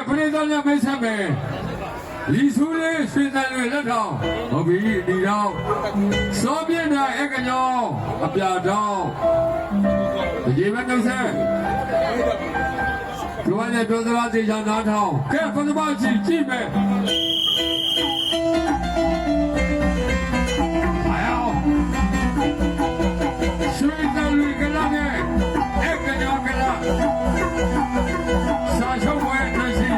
ပရိသတ်နဲ့မိတ်ဆက်မယ်လီဆူလေးရွှေတန်တွေလက်ထောင်ဟုတ်ပြီဒီတော့စောပြင်းတာအကညောအပြာတော့ဒီမဲ့နှုတ်ဆက်ဒီဝါနဲ့ပြောစကားသေးချာနားထောင်ကဲပထမကြည့်မယ်ရွှေတန်တွေကလာနဲ့အကညောကလာစာချုပ်ဝဲနေစီ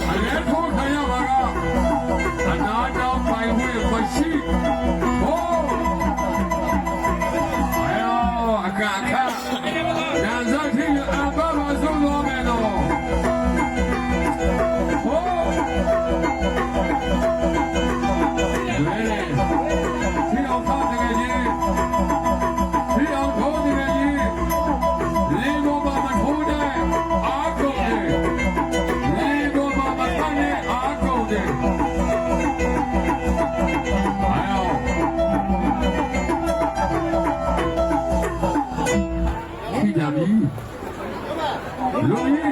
အလဲထိုးခရပါကအနာတော်ပိုင်ဝဲမရှိဟိုးအယောအခါခါနာဇတ်ကြီးအဘမဆုံးသွားမယ်တော့ဟိုးဒီအောင်သားတကယ်ကြီးဒီအောင်ထိုးတကယ်ကြီးလေဘောပါမထိုးတဲ့အာကုန်တယ်လေဘောပါမထိုးတဲ့အာကုန်တယ်အာယောခိကြပြီလူကြီး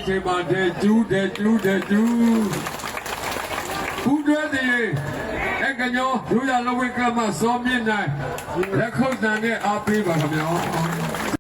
ချိန်မှာတဲ့ကျူးဘူးတဲ့အကညောဒူရလဝိကမစောမြင့်နိုင်လက်ခုပ်တန်နဲ့အားပေးပါခင်ဗျာ